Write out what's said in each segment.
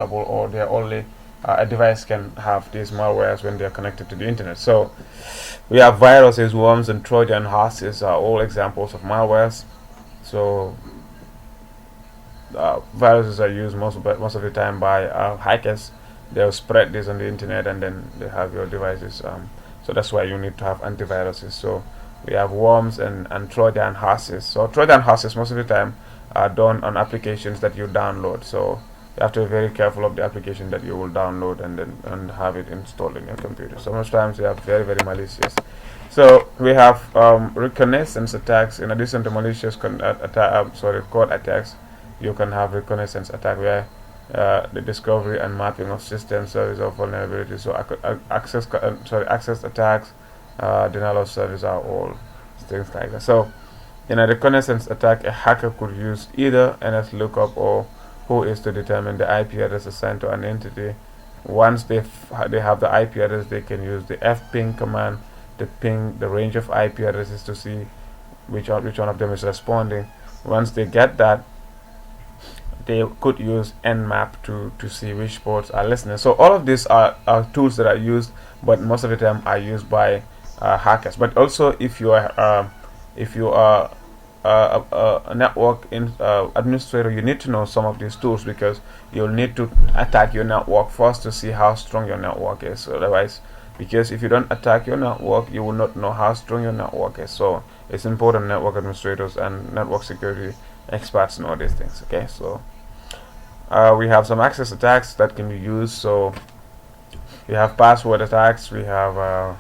or they're only a device can have these malwares when they're connected to the internet. So we have viruses, worms, and Trojan horses are all examples of malwares. So viruses are used most of the time by hackers. They'll spread this on the internet and then they have your devices. So that's why you need to have antiviruses. So we have worms and Trojan horses. So Trojan horses most of the time are done on applications that you download. So you have to be very careful of the application that you will download and have it installed in your computer. So most times they are very malicious. So we have reconnaissance attacks. In addition to malicious code attacks, you can have reconnaissance attack where the discovery and mapping of system service or vulnerabilities. So access attacks, denial of service are all things like that. So in a reconnaissance attack, a hacker could use either NS lookup or who is to determine the IP address assigned to an entity. Once they have the IP address, they can use the fping command to ping the range of IP addresses to see which one of them is responding. Once they get that, they could use nmap to see which ports are listening. So all of these are tools that are used, but most of the time are used by hackers. But also if you are a network administrator, you need to know some of these tools because you'll need to attack your network first to see how strong your network is. So otherwise, because if you don't attack your network, you will not know how strong your network is. So it's important network administrators and network security experts know these things. Okay, so we have some access attacks that can be used. So we have password attacks, we have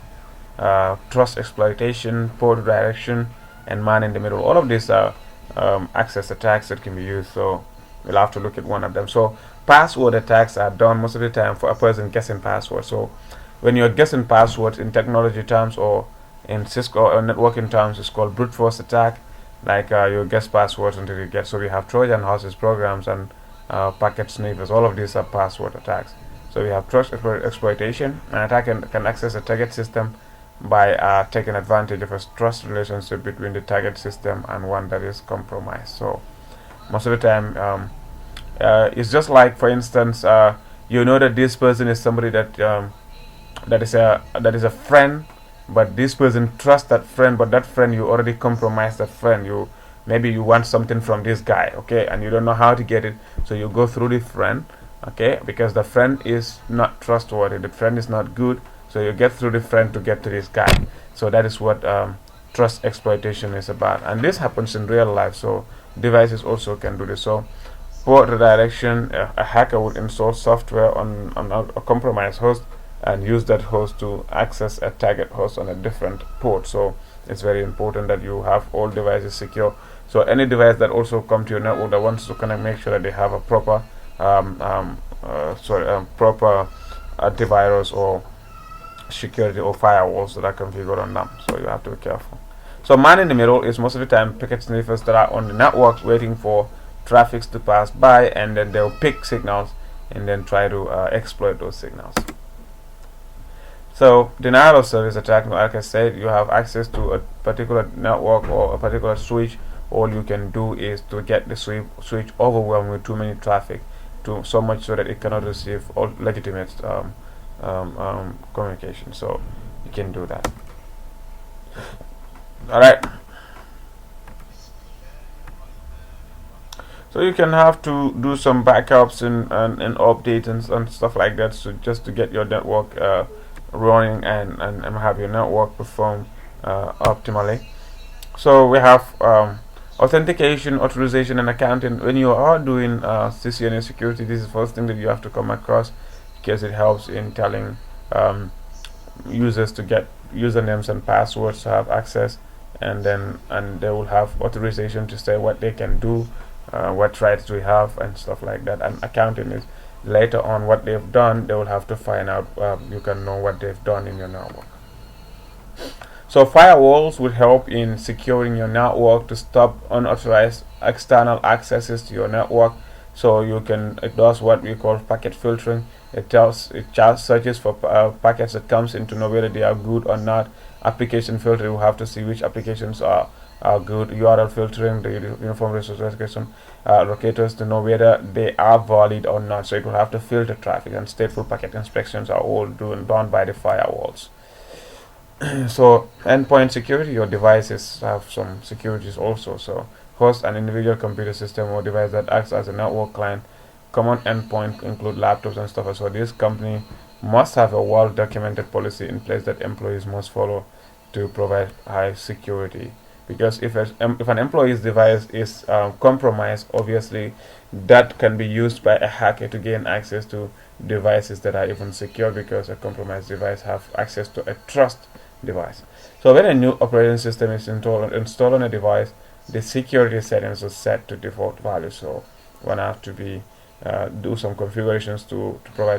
trust exploitation, port redirection, and man in the middle. All of these are access attacks that can be used. So we'll have to look at one of them. So password attacks are done most of the time for a person guessing password. So when you're guessing passwords in technology terms or in Cisco or networking terms, it's called brute force attack. Like you guess passwords until you get. So we have Trojan horses programs and packet sniffers. All of these are password attacks. So we have trust exploitation. An attacker can access a target system by taking advantage of a trust relationship between the target system and one that is compromised. So most of the time, it's just like, for instance, you know that this person is somebody that that is a friend, but this person trusts that friend, but that friend you already compromised that friend. Maybe you want something from this guy, okay, and you don't know how to get it, so you go through the friend, okay, because the friend is not trustworthy, the friend is not good, so you get through the friend to get to this guy. So that is what trust exploitation is about, and this happens in real life. So devices also can do this. So port redirection, a hacker would install software on a compromised host and use that host to access a target host on a different port. So it's very important that you have all devices secure. So any device that also come to your network that wants to connect, make sure that they have a proper antivirus or security or firewalls that are configured on them. So you have to be careful. So man in the middle is most of the time packet sniffers that are on the network waiting for traffic to pass by, and then they'll pick signals and then try to exploit those signals. So denial of service attack, like I said, you have access to a particular network or a particular switch. All you can do is to get the switch overwhelmed with too many traffic, so much so that it cannot receive all legitimate communication. So you can do that. All right. So you can have to do some backups and updates and stuff like that. So just to get your network running and have your network perform optimally. So we have authentication, authorization, and accounting. When you are doing Ccna security, this is the first thing that you have to come across, because it helps in telling users to get usernames and passwords to have access, and they will have authorization to say what they can do, what rights we have, and stuff like that. And accounting is later on what they've done. They will have to find out. You can know what they've done in your network. So firewalls will help in securing your network to stop unauthorized external accesses to your network. So it does what we call packet filtering. It searches for packets that comes in to know whether they are good or not. Application filter, you have to see which applications are good URL filtering, the uniform resource location locators to know whether they are valid or not. So it will have to filter traffic, and stateful packet inspections are all done by the firewalls. So endpoint security, your devices have some securities also. So host an individual computer system or device that acts as a network client. Common endpoint include laptops and stuff. So this company must have a well documented policy in place that employees must follow to provide high security. Because if an employee's device is compromised, obviously that can be used by a hacker to gain access to devices that are even secure, because a compromised device have access to a trust device. So when a new operating system is installed on a device, the security settings are set to default value. So one have to be do some configurations to provide